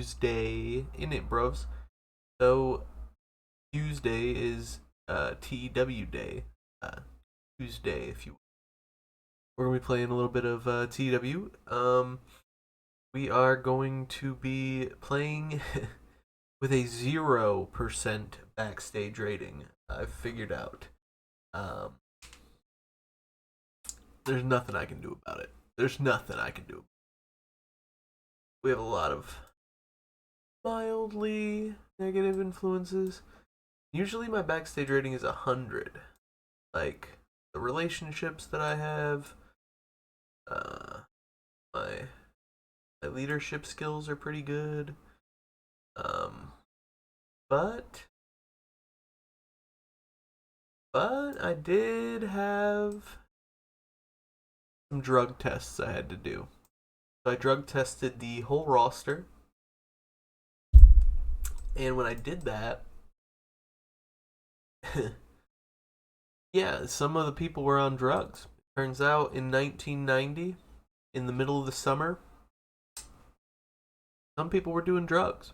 Tuesday in it, bros. So Tuesday is TW Day. Uh, Tuesday, if you. We're gonna be playing a little bit of TW. We are going to be playing with a 0% backstage rating. I've figured out. Um, there's nothing I can do about it. There's nothing I can do. We have a lot of mildly negative influences. Usually my backstage rating is 100. Like the relationships that I have, uh, my my leadership skills are pretty good. Um, but I did have some drug tests I had to do. So I drug tested the whole roster, and when I did that, yeah, some of the people were on drugs. Turns out in 1990, in the middle of the summer, some people were doing drugs.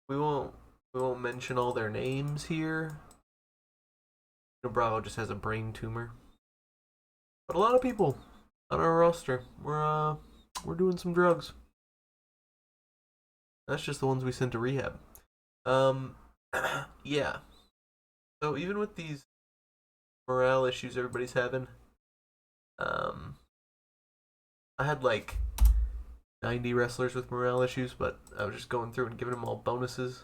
We won't we won't mention all their names here. Bravo just has a brain tumor. But a lot of people on our roster we're doing some drugs. That's just the ones we sent to rehab. Um yeah. So even with these morale issues everybody's having, um I had like 90 wrestlers with morale issues, but I was just going through and giving them all bonuses.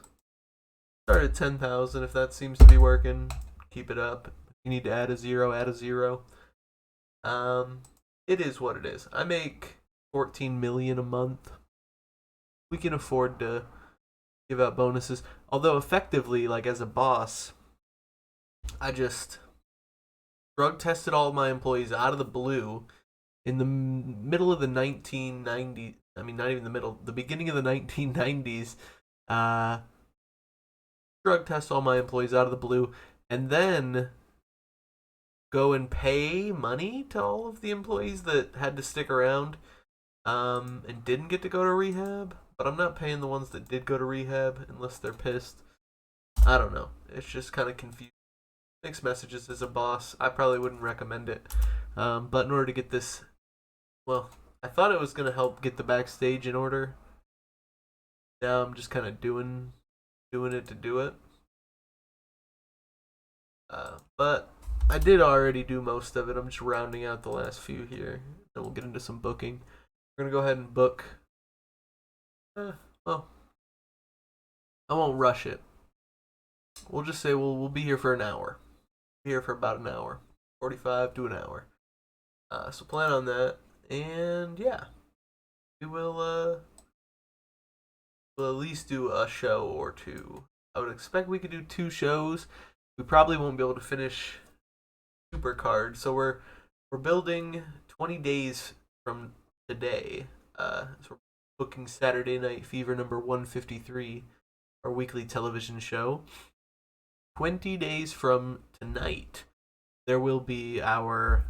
Start at 10,000 if that seems to be working. Keep it up. If you need to add a zero, add a zero. It is what it is. I make 14 million a month. We can afford to give out bonuses. Although effectively, like as a boss, I just drug tested all of my employees out of the blue in the middle of the 1990s. I mean, not even the middle, the beginning of the 1990s. Uh, Drug test all my employees out of the blue, and then go and pay money to all of the employees that had to stick around and didn't get to go to rehab. But I'm not paying the ones that did go to rehab unless they're pissed. I don't know. It's just kind of confusing. Mixed messages as a boss. I probably wouldn't recommend it. But in order to get this, well, I thought it was going to help get the backstage in order. Now I'm just kind of doing it to do it. But I did already do most of it. I'm just rounding out the last few here. Then we'll get into some booking. We're going to go ahead and book. Well, I won't rush it. We'll just say we'll be here for an hour. Be here for about an hour. 45 to an hour. So plan on that. And yeah, we will we'll at least do a show or two. I would expect we could do 2 shows. We probably won't be able to finish Supercard, so we're building 20 days from today. So we're booking Saturday Night Fever number 153, our weekly television show. 20 days from tonight, there will be our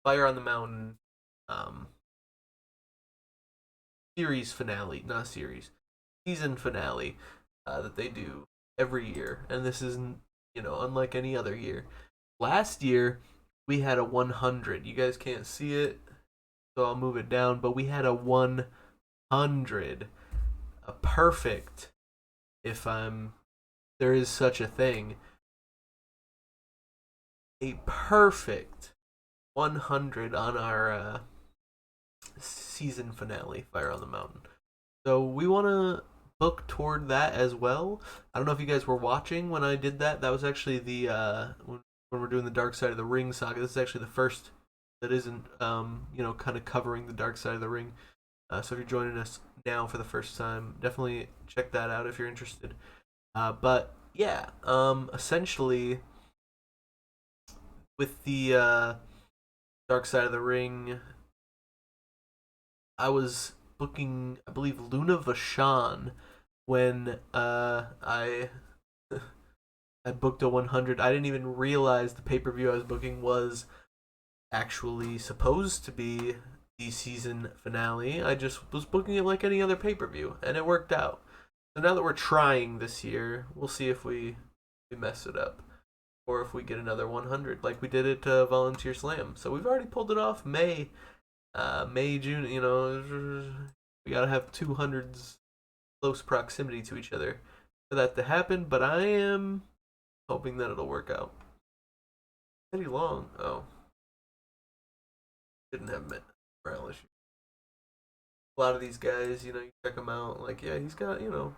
Fire on the Mountain series finale, not series, season finale that they do every year, and this isn't, unlike any other year. Last year we had a 100. You guys can't see it, so I'll move it down, but we had a 100, a perfect, if there is such a thing, a perfect 100 on our season finale, Fire on the Mountain. So we want to book toward that as well. I don't know if you guys were watching when I did that. That was actually the when we're doing the Dark Side of the Ring saga. This is actually the first that isn't kind of covering the Dark Side of the Ring. So if you're joining us now for the first time, definitely check that out if you're interested. But yeah, essentially with the Dark Side of the Ring, I was booking, I believe, Luna Vachon when I I booked a 100. I didn't even realize the pay-per-view I was booking was actually supposed to be the season finale. I just was booking it like any other pay-per-view, and it worked out. So now that we're trying this year, we'll see if we mess it up, or if we get another 100 like we did at Volunteer Slam. So we've already pulled it off. May, June. You know, we gotta have 200s close proximity to each other for that to happen. But I am hoping that it'll work out. Pretty long. Oh, didn't have morale issue. A lot of these guys, you know, you check them out. Like, yeah, he's got good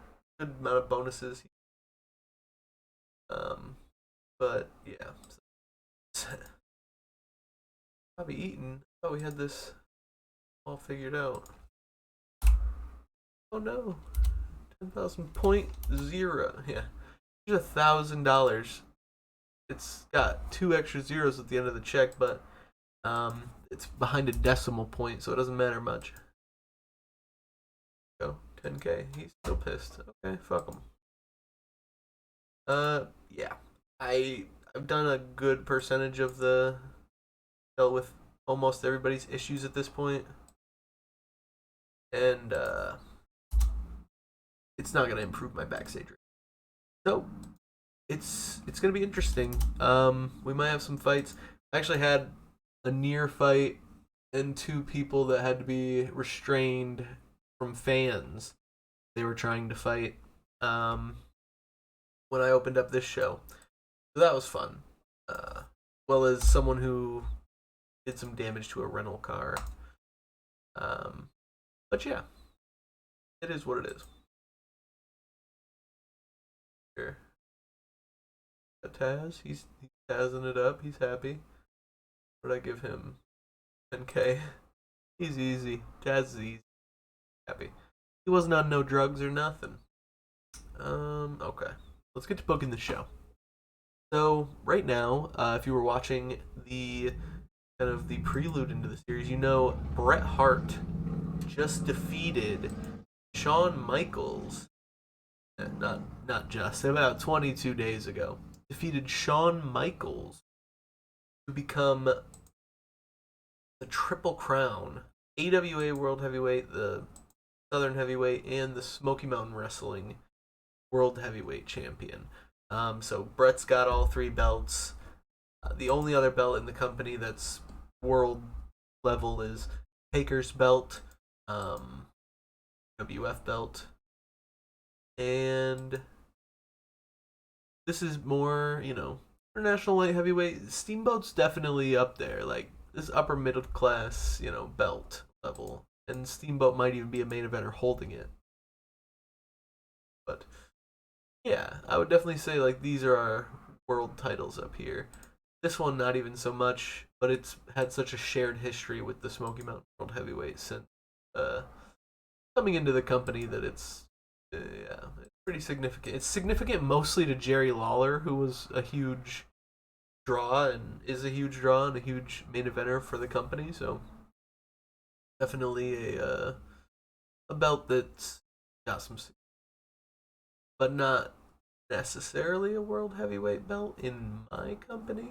amount of bonuses. Um, but yeah, Bobby Eaton. I thought we had this all figured out. Oh no, 10,000.0. Yeah, here's $1,000. It's got 2 extra zeros at the end of the check, but it's behind a decimal point, so it doesn't matter much. Go 10K. He's still pissed. Okay, fuck him. Yeah, I've done a good percentage of the dealt with almost everybody's issues at this point, and it's not gonna improve my backstage rate. So it's gonna be interesting. We might have some fights. I actually had a near fight and 2 people that had to be restrained from fans. They were trying to fight when I opened up this show, so that was fun. Well as someone who did some damage to a rental car. Um, but yeah, it is what it is. Here, Taz, he's tazzing it up. He's happy. What did I give him? 10K. He's easy. Taz is easy. Happy. He wasn't on no drugs or nothing. Okay. Let's get to booking the show. So right now, if you were watching the kind of the prelude into the series, you know Bret Hart just defeated Shawn Michaels. Not just about 22 days ago. Defeated Shawn Michaels to become the Triple Crown, AWA World Heavyweight, the Southern Heavyweight, and the Smoky Mountain Wrestling World Heavyweight Champion. So Bret's got all 3 belts. The only other belt in the company that's world level is Taker's belt, WWF belt, and this is more, international light heavyweight. Steamboat's definitely up there, like this upper middle class, belt level, and Steamboat might even be a main eventer holding it. But yeah, I would definitely say like these are our world titles up here. This one not even so much, but it's had such a shared history with the Smoky Mountain World Heavyweight since coming into the company that yeah, it's pretty significant. It's significant mostly to Jerry Lawler, who was a huge draw and is a huge draw and a huge main eventer for the company. So definitely a belt that's got some, but not necessarily a world heavyweight belt in my company.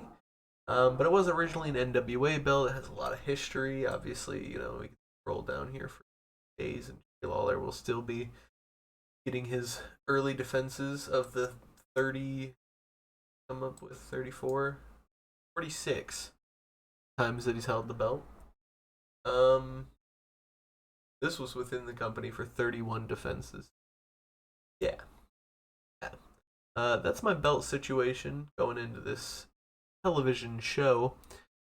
But it was originally an NWA belt. It has a lot of history. Obviously, we can roll down here for days, and Jerry Lawler will still be getting his early defenses of the 30, come up with 34, 46 times that he's held the belt. This was within the company for 31 defenses. Yeah. Yeah. That's my belt situation going into this television show.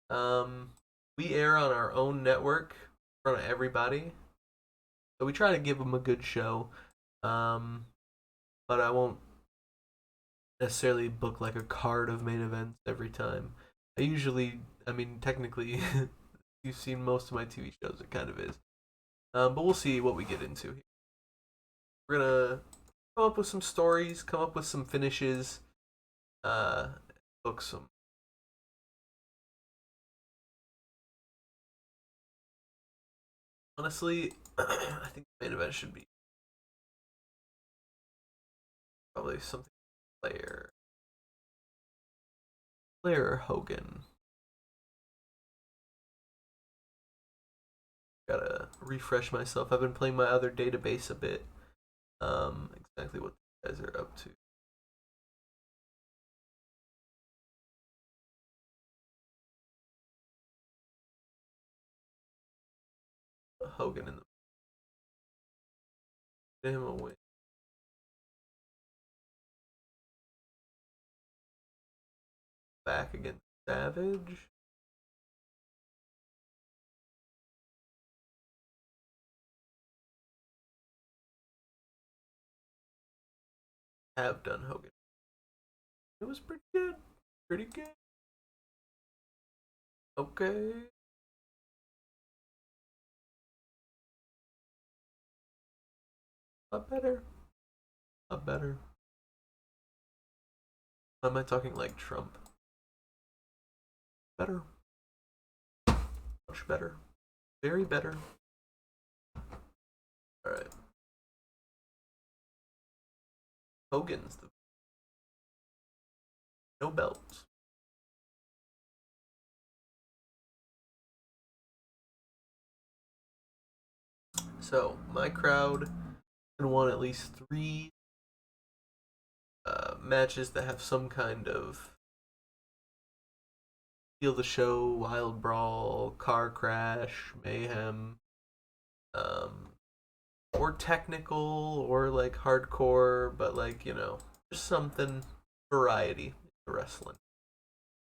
We air on our own network in front of everybody, so we try to give them a good show. But I won't necessarily book like a card of main events every time. Technically, you've seen most of my TV shows. It kind of is. But we'll see what we get into here. We're gonna come up with some stories, come up with some finishes, book some. Honestly, I think the main event should be probably something Flair Hogan. Gotta refresh myself. I've been playing my other database a bit. Exactly what you guys are up to. Hogan in the get him a win. Back against Savage. Have done Hogan. It was pretty good. Pretty good. Okay. A lot better. A lot better. Why am I talking like Trump? Better. Much better. Very better. Alright. Hogan's the no belts. So my crowd gonna want at least 3 matches that have some kind of steal the show, wild brawl, car crash, mayhem, um, or technical, or like hardcore, but like just something variety in wrestling.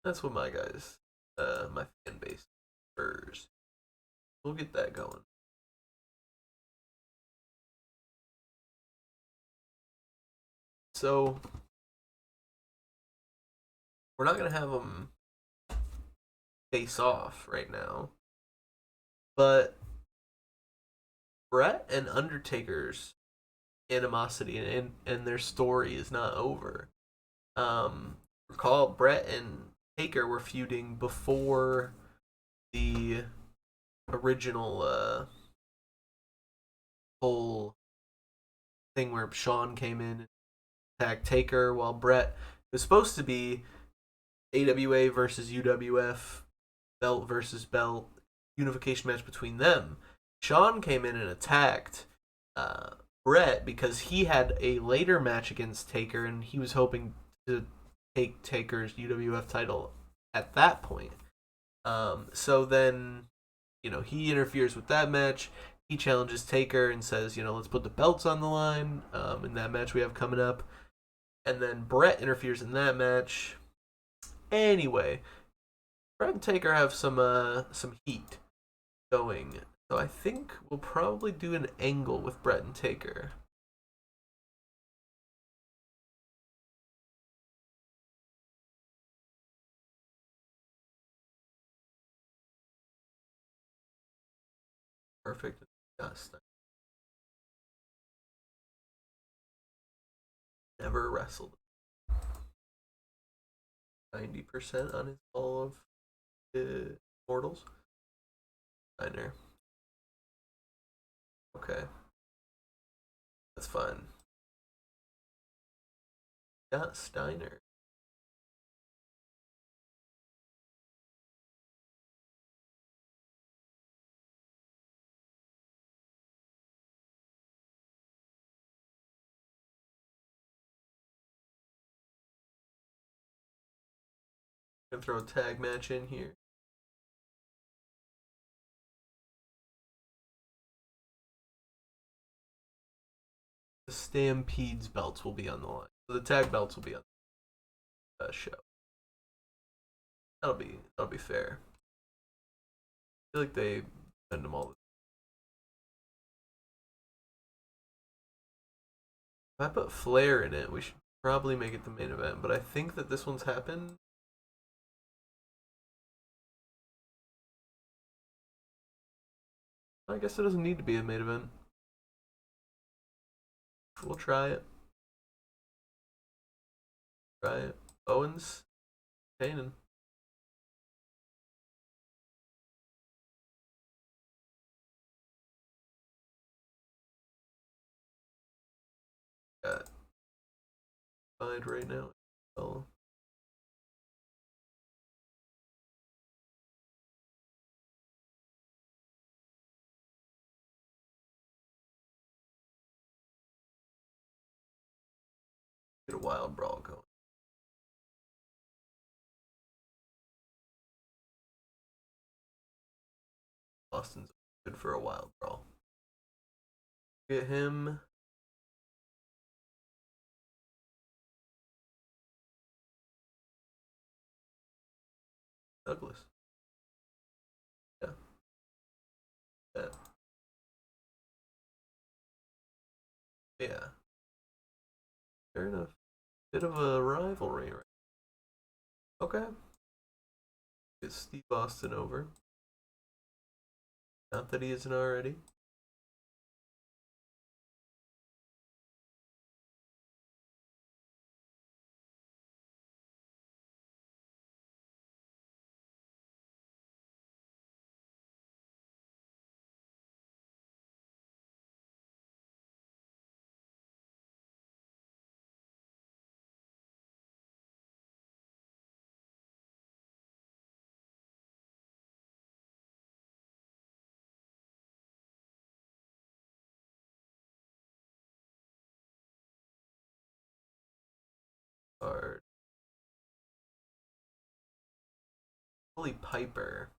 That's what my guys, my fan base prefers. We'll get that going. So we're not gonna have them face off right now, but Brett and Undertaker's animosity and their story is not over. Recall Brett and Taker were feuding before the original whole thing where Shawn came in and attacked Taker, while Brett was supposed to be AWA versus UWF, belt versus belt unification match between them. Shawn came in and attacked uh, Brett because he had a later match against Taker, and he was hoping to take Taker's UWF title at that point. So then, he interferes with that match. He challenges Taker and says, let's put the belts on the line in that match we have coming up. And then Brett interferes in that match. Anyway, Brett and Taker have some heat going. So I think we'll probably do an angle with Brett and Taker. Perfect. Yes. Never wrestled. 90% on his all of the mortals. Steiner. Okay. That's fine. Got Steiner. Gonna throw a tag match in here. The Stampede's belts will be on the line. So the tag belts will be on the show. That'll be fair. I feel like they send them all. If I put Flair in it, we should probably make it the main event. But I think that this one's happened. I guess it doesn't need to be a main event. We'll try it. Try it. Owens, Kanan. Got find right now. Oh. wild brawl going. Austin's good for a wild brawl. Get him. Douglas. Yeah. Yeah. Yeah. Fair enough. Bit of a rivalry, right? Okay. Get Steve Austin over. Not that he isn't already. Hard. Holy Piper.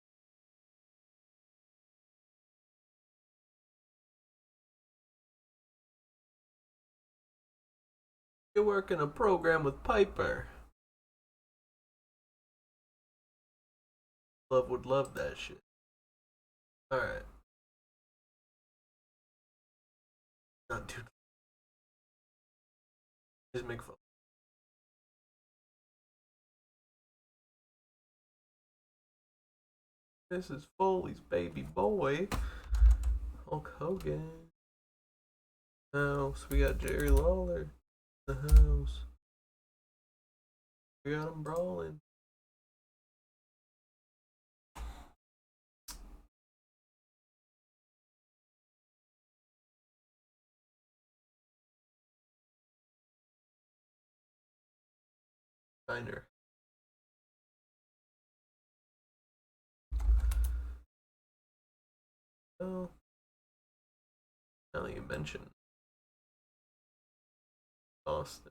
You're working a program with Piper. Love would love that shit. Alright. Not too. Just make fun. This is Foley's baby boy. Hulk Hogan. House. We got Jerry Lawler. The house. We got him brawling. Diner. Oh. Now that you mention Austin.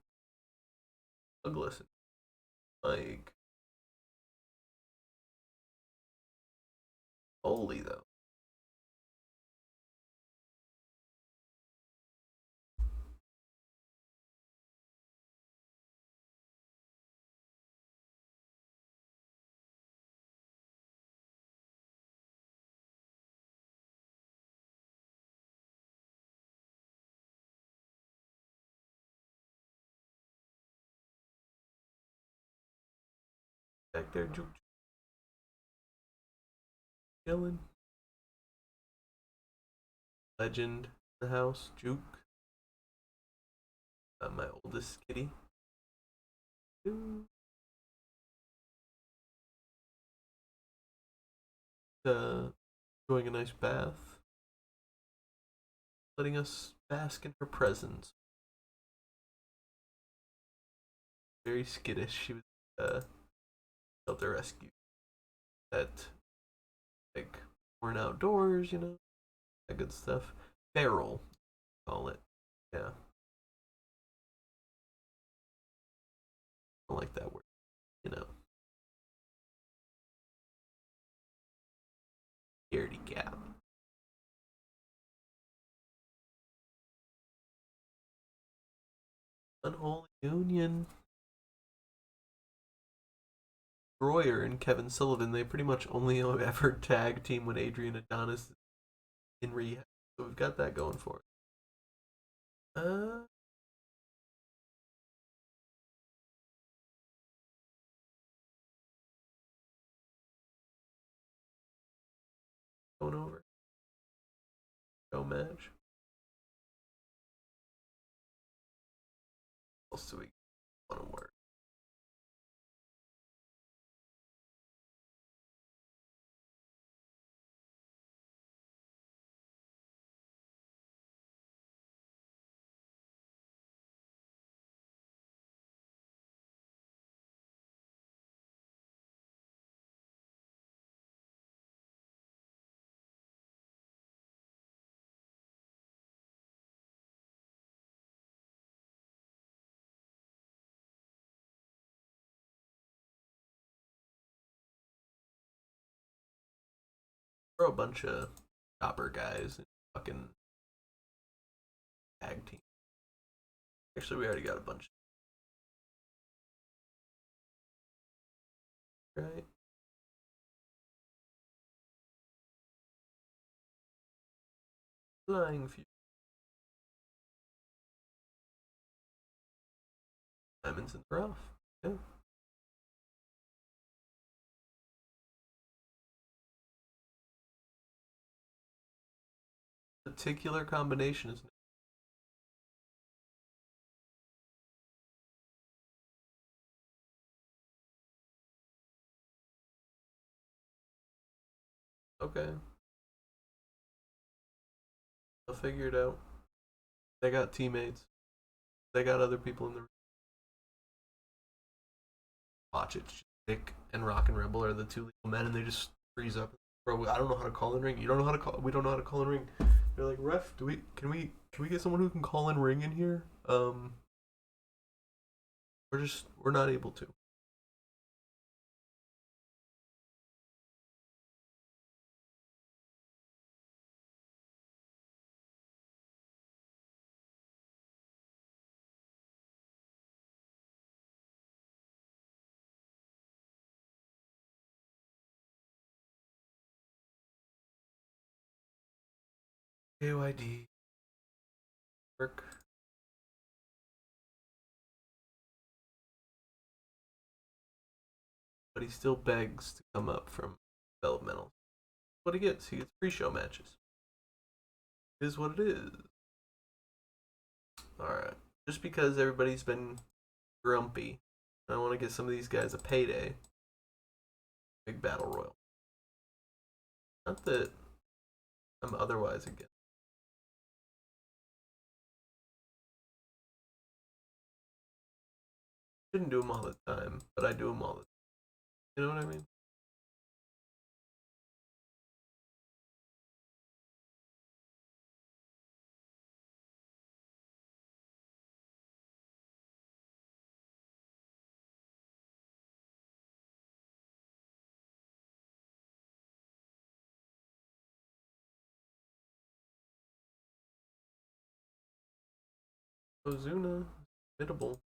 Douglas. Mike. Foley, though. Back there, Juke. Chilling. Legend in the house. Juke. My oldest kitty. Enjoying a nice bath. Letting us bask in her presence. Very skittish. She was shelter rescue. That, like, born outdoors, that good stuff. Feral, call it. Yeah. I don't like that word. You know. Scaredy cat. Unholy Union. Royer and Kevin Sullivan, they pretty much only ever tag team when Adrian Adonis is in rehab. So we've got that going for us. Going over. No match. What else do we want to work? Throw a bunch of chopper guys and fucking tag team. Actually, we already got a bunch. Right? Flying few diamonds in the rough. Yeah. Particular combination is okay. They'll figure it out. They got teammates. They got other people in the watch it. Nick and Rock and Rebel are the two legal men, and they just freeze up. Bro, I don't know how to call in ring. You don't know how to call. We don't know how to call in ring. They're like, ref, do we? Can we get someone who can call in ring in here? We're not able to. KYD work. But he still begs to come up from developmental. What he gets pre-show matches. It is what it is. All right. Just because everybody's been grumpy, I want to get some of these guys a payday. Big battle royal. Not that I'm otherwise against. Shouldn't do them all the time, but I do them all the time. You know what I mean? Ozuna, biddable.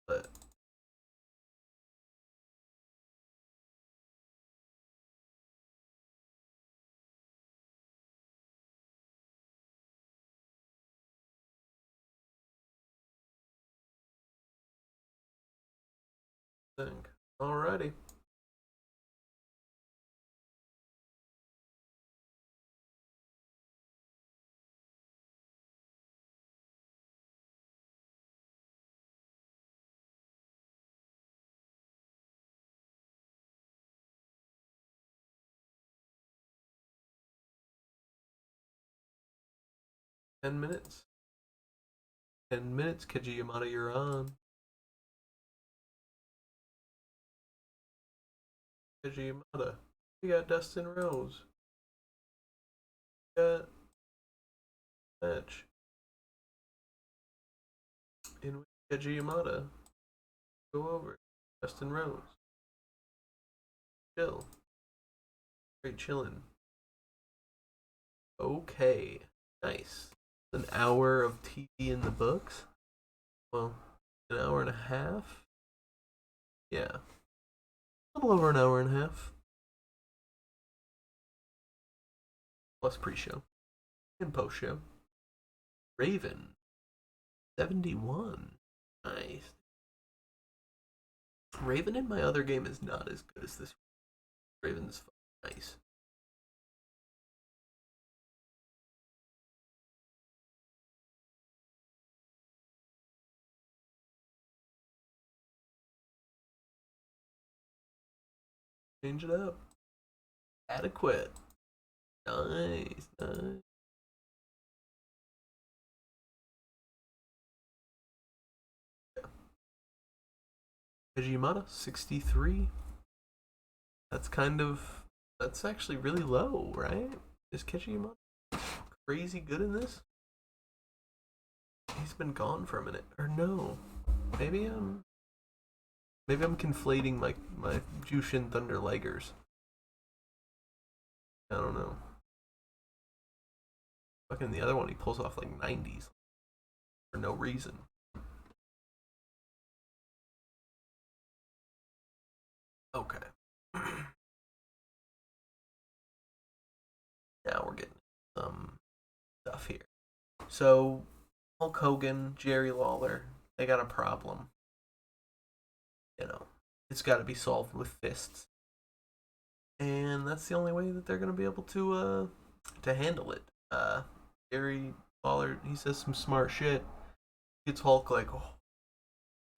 But think. Alrighty. $10. 10 minutes, Keiji Yamada, you're on. Keiji Yamada. We got Dustin Rose. We got match. In which Keiji Yamada go over. Dustin Rose. Chill. Great chillin'. Okay. Nice. An hour of TV in the books. Well, an hour and a half. Yeah. A little over an hour and a half. Plus pre-show. And post-show. Raven. 71. Nice. Raven in my other game is not as good as this. Raven's nice. Change it up. Adequate. Nice, nice. Yeah. Kajimata, 63. That's actually really low, right? Is Kajimata crazy good in this? He's been gone for a minute. Or no. Maybe I'm conflating my Jushin Thunder Leggers. I don't know. Fucking the other one he pulls off like 90s for no reason. Okay. Now we're getting some stuff here. So Hulk Hogan, Jerry Lawler, they got a problem. You know, it's got to be solved with fists, and that's the only way that they're gonna be able to handle it. Jerry Lawler, he says some smart shit. Gets Hulk like, oh,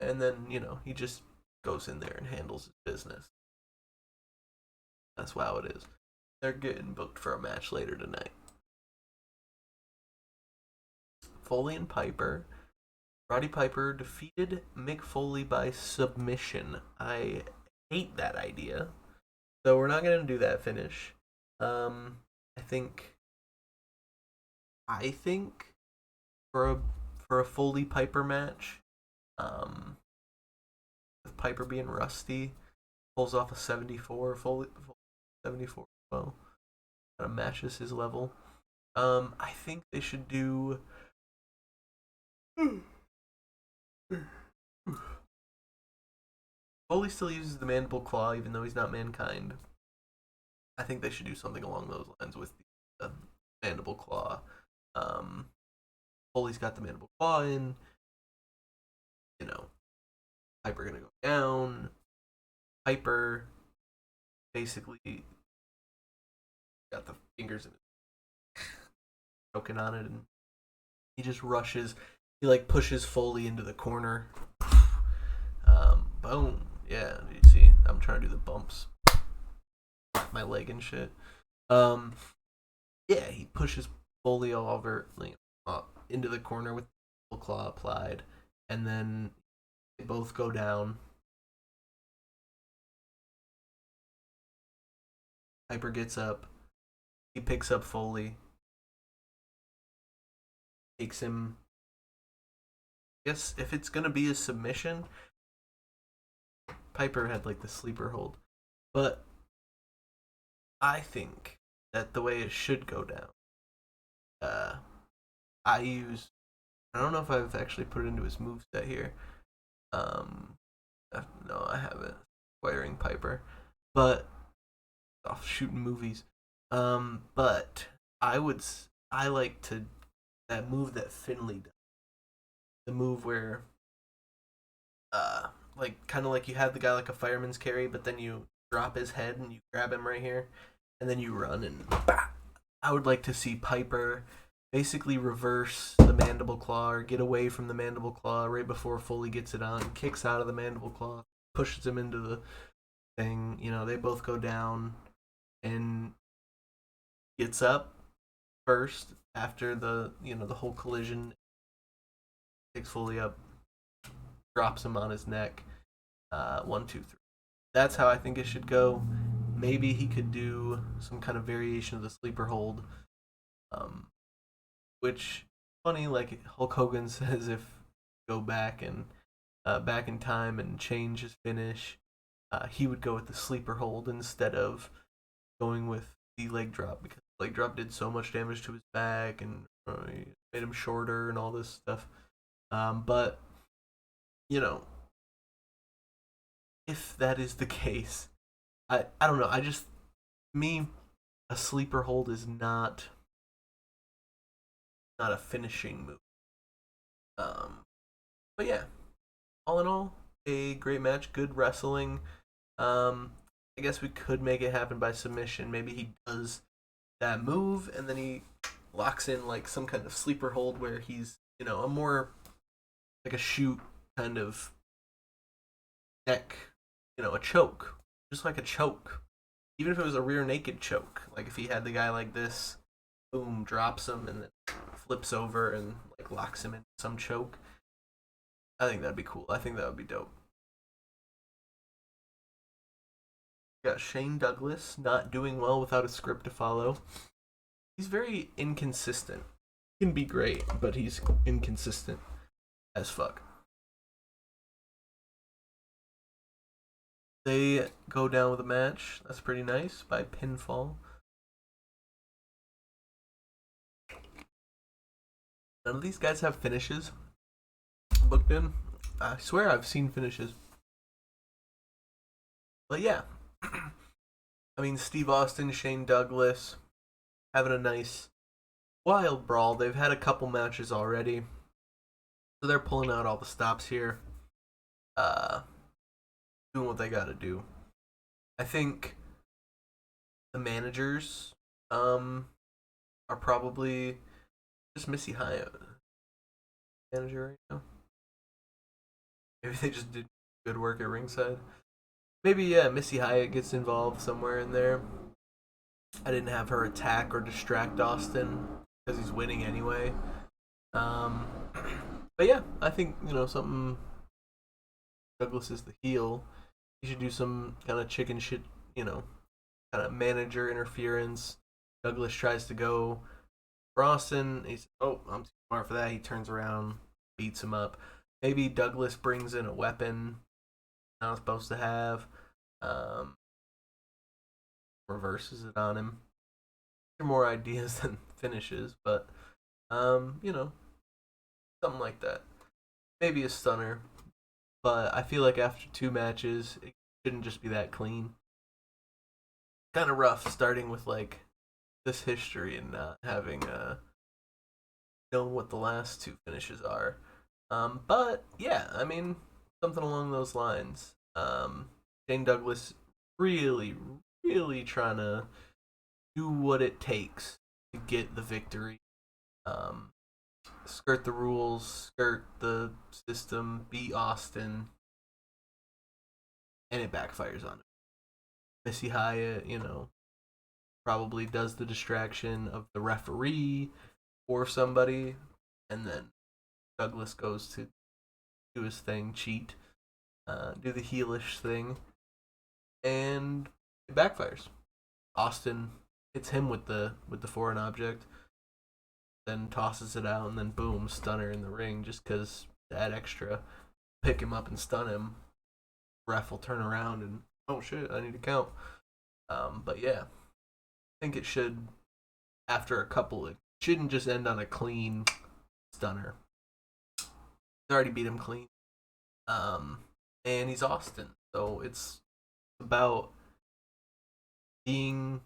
and then he just goes in there and handles his business. That's how it is. They're getting booked for a match later tonight. Foley and Piper. Roddy Piper defeated Mick Foley by submission. I hate that idea. So we're not gonna do that finish. I think for a Foley Piper match, with Piper being rusty, pulls off a 74 Foley 74 well. Kind of matches his level. I think they should do Foley still uses the mandible claw even though he's not mankind. I think they should do something along those lines with the mandible claw. Foley's got the mandible claw in. Piper gonna go down. Piper basically got the fingers in it, choking on it, and he just rushes. He like pushes Foley into the corner. Boom. Yeah, you see, I'm trying to do the bumps. My leg and shit. Yeah, he pushes Foley all over into the corner with the claw applied, and then they both go down. Piper gets up. He picks up Foley. Takes him. I guess if it's gonna be a submission, Piper had like the sleeper hold, but I think that the way it should go down. I don't know if I've actually put it into his moveset here. No, I haven't. Acquiring Piper, but off shooting movies. But I like to that move that Finley does. The move where, like kind of like you have the guy like a fireman's carry, but then you drop his head and you grab him right here, and then you run and bah! I would like to see Piper basically reverse the mandible claw or get away from the mandible claw right before Foley gets it on, kicks out of the mandible claw, pushes him into the thing. They both go down and gets up first after the whole collision. Picks Foley up, drops him on his neck. 1, 2, 3. That's how I think it should go. Maybe he could do some kind of variation of the sleeper hold, which funny, like Hulk Hogan says, if go back and back in time and change his finish, he would go with the sleeper hold instead of going with the leg drop, because the leg drop did so much damage to his back and made him shorter and all this stuff. But if that is the case, I don't know. A sleeper hold is not a finishing move. But yeah, all in all, a great match, good wrestling. I guess we could make it happen by submission. Maybe he does that move and then he locks in like some kind of sleeper hold where he's a more like a shoot kind of neck, a choke, just like a choke. Even if it was a rear naked choke, like if he had the guy like this, boom, drops him and then flips over and like locks him in some choke. I think that'd be cool. I think that would be dope. Got Shane Douglas not doing well without a script to follow. He's very inconsistent. can be great, but he's inconsistent as fuck. They go down with a match. That's pretty nice by pinfall. None of these guys have finishes booked in. I swear I've seen finishes. But yeah. I mean, Steve Austin, Shane Douglas having a nice wild brawl. They've had a couple matches already. So they're pulling out all the stops here. Uh, doing what they gotta do. I think the managers are probably just Missy Hyatt manager right now. Maybe they just did good work at ringside. Maybe yeah, Missy Hyatt gets involved somewhere in there. I didn't have her attack or distract Austin because he's winning anyway. Um, but yeah, I think something. Douglas is the heel. He should do some kind of chicken shit, kind of manager interference. Douglas tries to go for Austin. He's I'm too smart for that. He turns around, beats him up. Maybe Douglas brings in a weapon not supposed to have. Um, reverses it on him. There are more ideas than finishes, but something like that. Maybe a stunner, but I feel like after two matches, it shouldn't just be that clean. Kind of rough starting with like this history and not having known what the last two finishes are. But yeah, I mean something along those lines. Shane Douglas really, really trying to do what it takes to get the victory. Um, skirt the rules, skirt the system, beat Austin, and it backfires on him. Missy Hyatt, probably does the distraction of the referee or somebody, and then Douglas goes to do his thing, cheat, do the heelish thing, and it backfires. Austin hits him with the foreign object, then tosses it out, and then boom, stunner in the ring just because to add extra, pick him up and stun him. Ref will turn around and oh shit, I need to count. But yeah, I think it should after a couple. It shouldn't just end on a clean stunner. He's already beat him clean. And he's Austin, so it's about being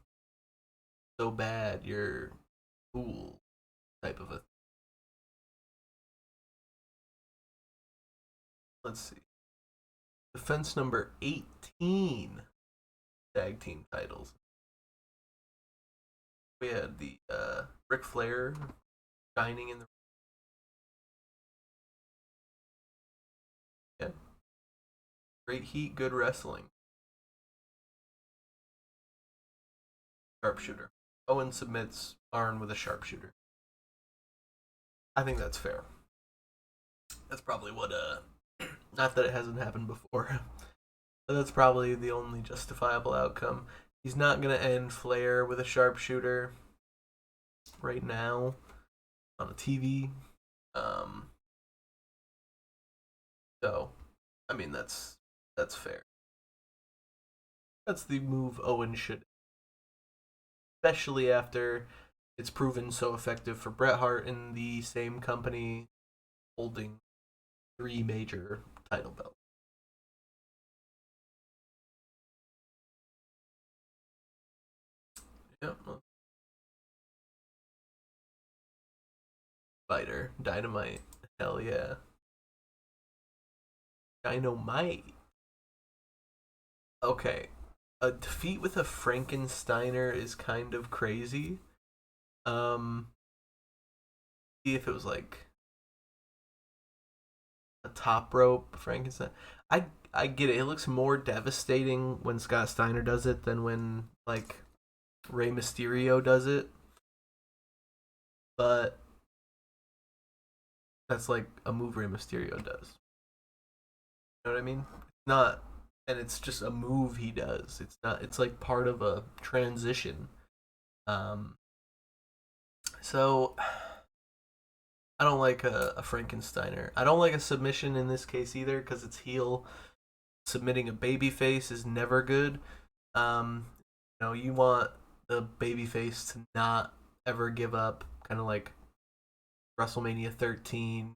so bad you're cool type of a. Let's see. Defense number 18 tag team titles. We had the Ric Flair shining in the yeah. Great heat, good wrestling. Sharpshooter. Owen submits Arn with a sharpshooter. I think that's fair. That's probably what not that it hasn't happened before, but that's probably the only justifiable outcome. He's not gonna end Flair with a sharpshooter right now on a TV. Um, so, I mean that's fair. That's the move Owen should, especially after it's proven so effective for Bret Hart in the same company holding three major title belts. Yep. Fighter, Dynamite. Hell yeah. Dynamite. Okay. A defeat with a Frankensteiner is kind of crazy. Um, see if it was like a top rope Frankenstein. I get it. It looks more devastating when Scott Steiner does it than when like Rey Mysterio does it. But that's like a move Rey Mysterio does. You know what I mean? It's not, and it's just a move he does. It's not. It's like part of a transition. Um. So I don't like a Frankensteiner. I don't like a submission in this case either because it's heel. Submitting a babyface is never good. Um, you want the babyface to not ever give up, kind of like WrestleMania 13,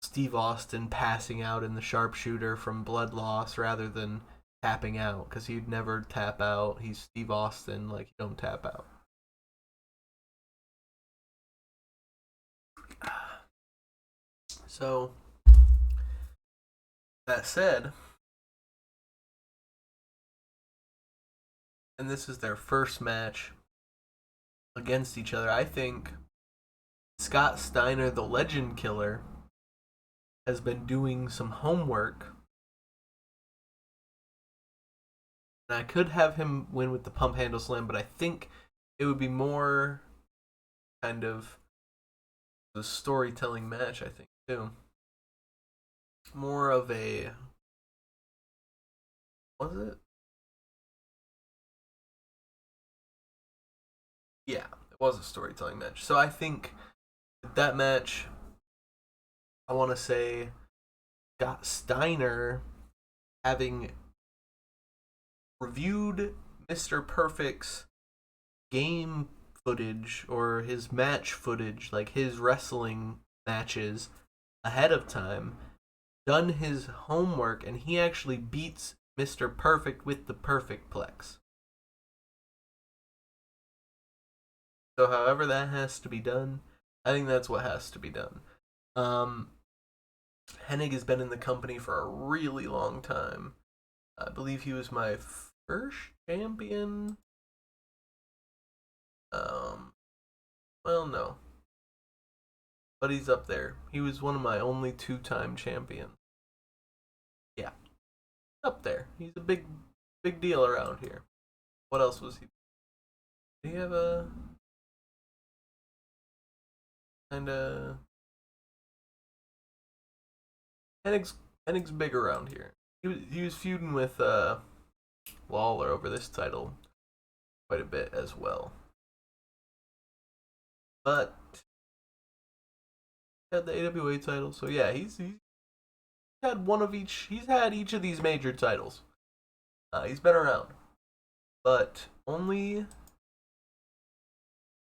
Steve Austin passing out in the sharpshooter from blood loss rather than tapping out because he'd never tap out. He's Steve Austin, like he don't tap out. So that said, and this is their first match against each other, I think Scott Steiner, the Legend Killer, has been doing some homework. And I could have him win with the pump handle slam, but I think it would be more kind of the storytelling match, I think, too. More of a. Was it? Yeah, it was a storytelling match. So I think that match, I want to say, got Steiner having reviewed Mr. Perfect's game footage or his match footage, like his wrestling matches ahead of time, done his homework, and he actually beats Mr. Perfect with the Perfect Plex. So, however that has to be done, I think that's what has to be done. Um, Hennig has been in the company for a really long time. I believe he was my first champion. Um, well, no, but he's up there. He was one of my only two-time champions. Yeah, up there. He's a big deal around here. What else was he? Did he have a kind of Hennig's Hennig's big around here. He was feuding with Lawler over this title quite a bit as well. But he had the AWA title, so yeah, he's had one of each. He's had each of these major titles. He's been around, but only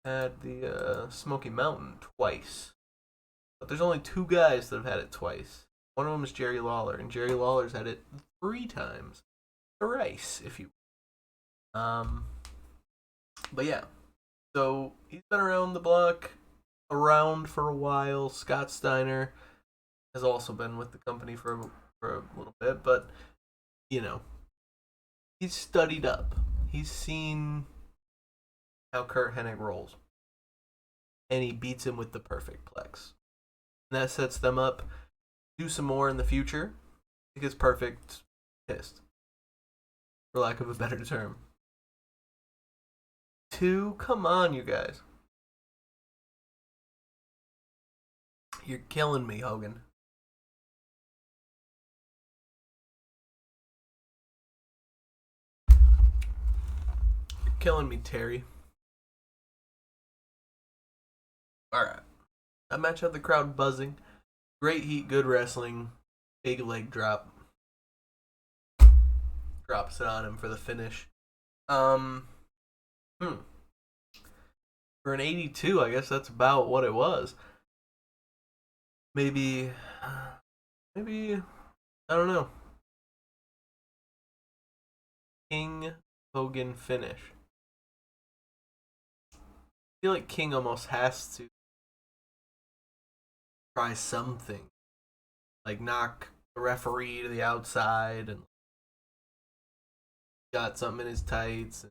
had the Smoky Mountain twice. But there's only two guys that have had it twice. One of them is Jerry Lawler, and Jerry Lawler's had it 3 times. Thrice, if you. Um, but yeah, so he's been around the block, around for a while. Scott Steiner has also been with the company for a little bit, but you know, he's studied up. He's seen how Kurt Hennig rolls, and he beats him with the perfect plex. And that sets them up to do some more in the future because Perfect pissed, for lack of a better term. 2, come on, you guys. You're killing me, Hogan. You're killing me, Terry. Alright. That match had the crowd buzzing. Great heat, good wrestling. Big leg drop. Drops it on him for the finish. Um, hmm. For an 82, I guess that's about what it was. Maybe, I don't know. King Hogan finish. I feel like King almost has to try something, like knock the referee to the outside and got something in his tights.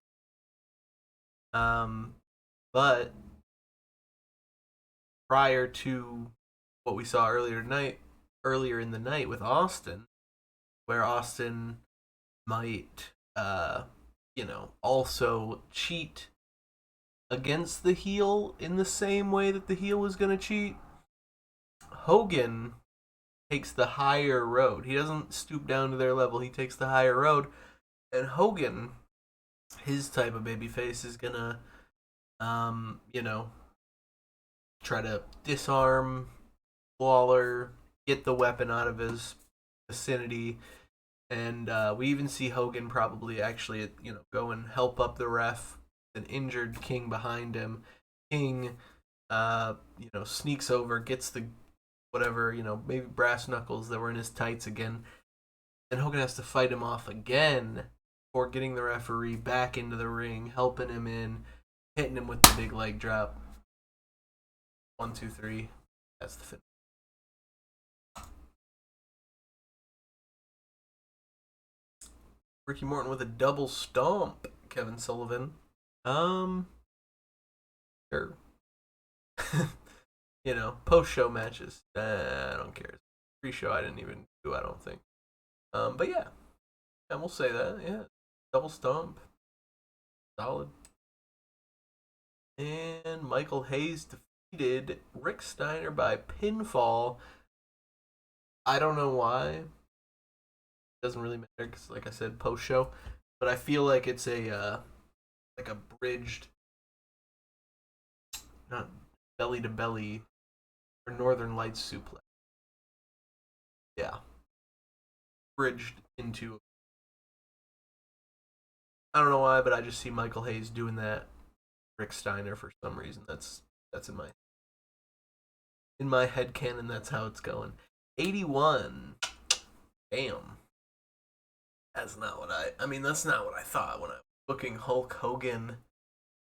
But prior to what we saw earlier in the night with Austin, where Austin might, also cheat against the heel in the same way that the heel was going to cheat, Hogan takes the higher road. He doesn't stoop down to their level. He takes the higher road. And Hogan, his type of babyface, is gonna, try to disarm Lawler, get the weapon out of his vicinity, and we even see Hogan probably actually, go and help up the ref. An injured King behind him. King, sneaks over, gets the whatever, maybe brass knuckles that were in his tights again. And Hogan has to fight him off again before getting the referee back into the ring, helping him in, hitting him with the big leg drop. 1, 2, 3. That's the finish. Ricky Morton with a double stomp. Kevin Sullivan. Sure. Post show matches. I don't care. Pre show I didn't even do. I don't think. But yeah, and we'll say that. Yeah, double stomp. Solid. And Michael Hayes defeated Rick Steiner by pinfall. I don't know why. It doesn't really matter because, like I said, post show. But I feel like it's a bridged, not belly to belly, or Northern Lights suplex. Yeah, bridged into. I don't know why, but I just see Michael Hayes doing that. Rick Steiner for some reason. That's in my head canon. That's how it's going. 81. Damn. That's not what I mean, that's not what I thought when I was booking Hulk Hogan,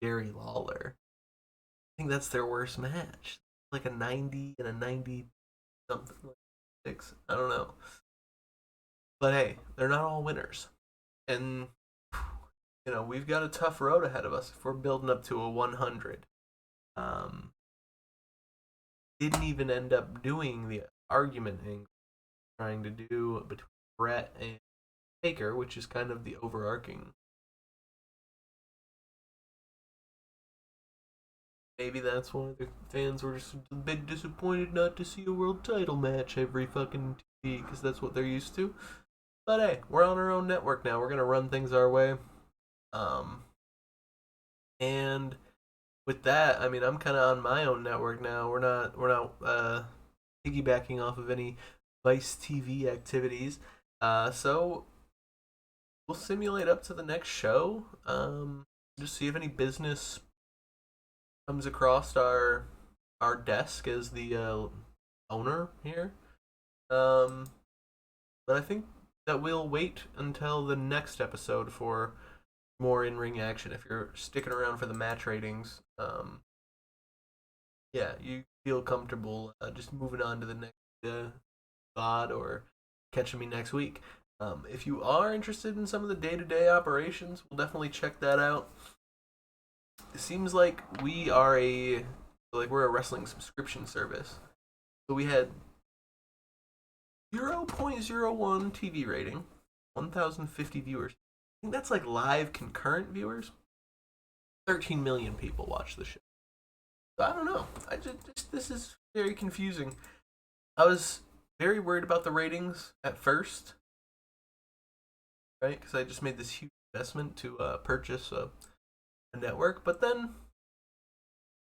Jerry Lawler. I think that's their worst match. Like a 90 and a 90 something, like 6. I don't know. But hey, they're not all winners. And we've got a tough road ahead of us if we're building up to a 100. Didn't even end up doing the argument thing trying to do between Brett and Taker, which is kind of the overarching. Maybe that's why the fans were just a bit disappointed not to see a world title match every fucking TV, because that's what they're used to. But hey, we're on our own network now. We're gonna run things our way. Um, and with that, I mean, I'm kind of on my own network now. We're not piggybacking off of any Vice TV activities. So we'll simulate up to the next show. Just see if any business comes across our desk as the owner here. But I think that we'll wait until the next episode for more in-ring action. If you're sticking around for the match ratings, yeah, you feel comfortable just moving on to the next VOD or catching me next week. If you are interested in some of the day-to-day operations, we'll definitely check that out. It seems like we're a wrestling subscription service. So we had 0.01 TV rating, 1,050 viewers. I think that's like live concurrent viewers. 13 million people watch the show. So I don't know. I just this is very confusing. I was very worried about the ratings at first, right? Because I just made this huge investment to purchase a network, but then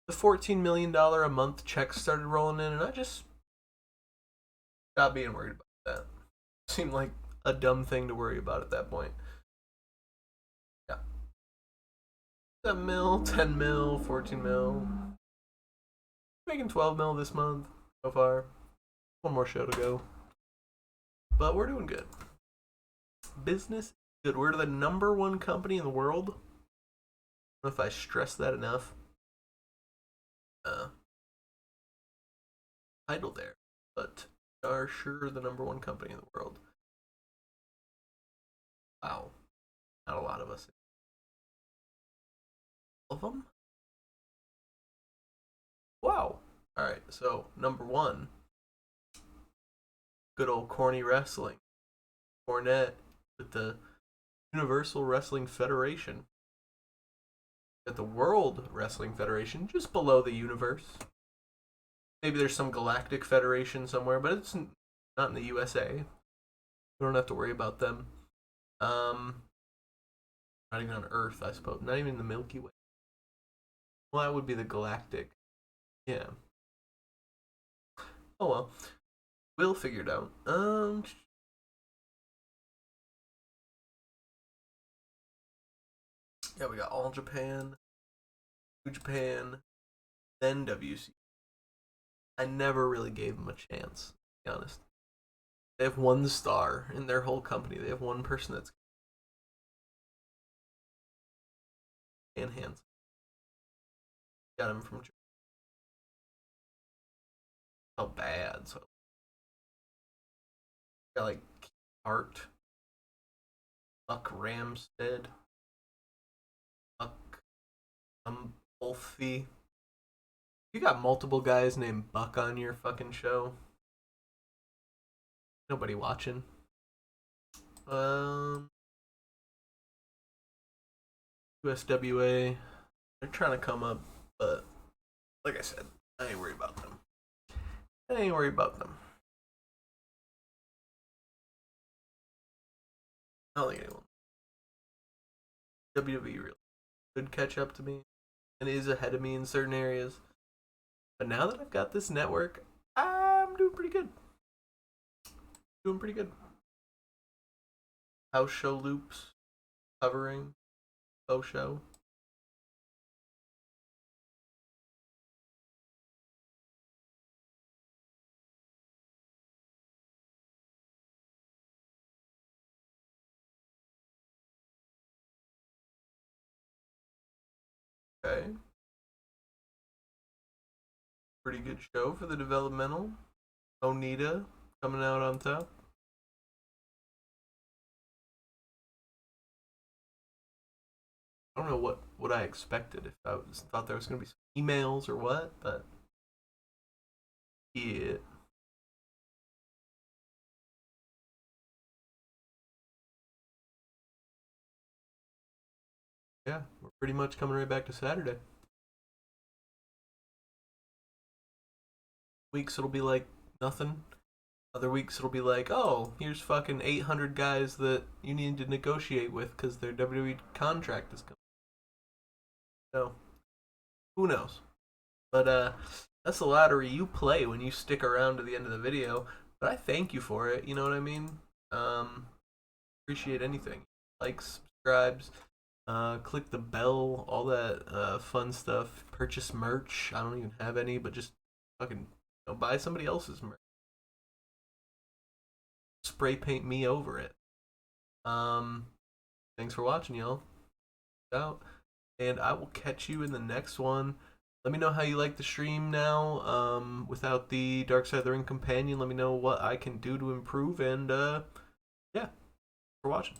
the $14 million a month checks started rolling in, and I just stopped being worried about that. It seemed like a dumb thing to worry about at that point. Yeah. 7 mil, 10 mil, 14 mil. Making 12 mil this month so far. One more show to go. But we're doing good. Business is good. We're the number one company in the world. I don't know if I stress that enough. Title there. But we are sure the number one company in the world. Wow. Not a lot of us. All of them? Wow. Alright, so number one. Good old corny wrestling. Cornette with the Universal Wrestling Federation. At the World Wrestling Federation, just below the universe. Maybe there's some galactic federation somewhere, but it's not in the USA. We don't have to worry about them. Not even on Earth, I suppose. Not even the Milky Way. Well, that would be the galactic. Yeah. Oh well, we'll figure it out. Yeah, we got All Japan, New Japan, then WC. I never really gave them a chance, to be honest. They have one star in their whole company. They have one person that's enhanced. Got him from how bad. So got like Art, Buck Ramstead, Buck Wolfie. You got multiple guys named Buck on your fucking show. Nobody watching. Um, USWA. They're trying to come up, but like I said, I ain't worried about them. I ain't worried about them. I don't think anyone. WWE really could catch up to me and is ahead of me in certain areas. But now that I've got this network, I'm doing pretty good. Doing pretty good. House show loops, covering, post show. Okay. Pretty good show for the developmental. Onita coming out on top. I don't know what I expected. If thought there was gonna be some emails or what, but yeah, yeah, we're pretty much coming right back to Saturday. Weeks it'll be like nothing. Other weeks it'll be like, oh, here's fucking 800 guys that you need to negotiate with because their WWE contract is coming. So who knows? But that's the lottery you play when you stick around to the end of the video. But I thank you for it. You know what I mean? Um, Appreciate anything. Likes, subscribes, click the bell, all that fun stuff. Purchase merch. I don't even have any, but just fucking buy somebody else's merch. Spray paint me over it. Um, Thanks for watching, y'all. Out, and I will catch you in the next one. Let me know how you like the stream now. Without the Dark Side of the Ring companion, let me know what I can do to improve. And yeah, for watching.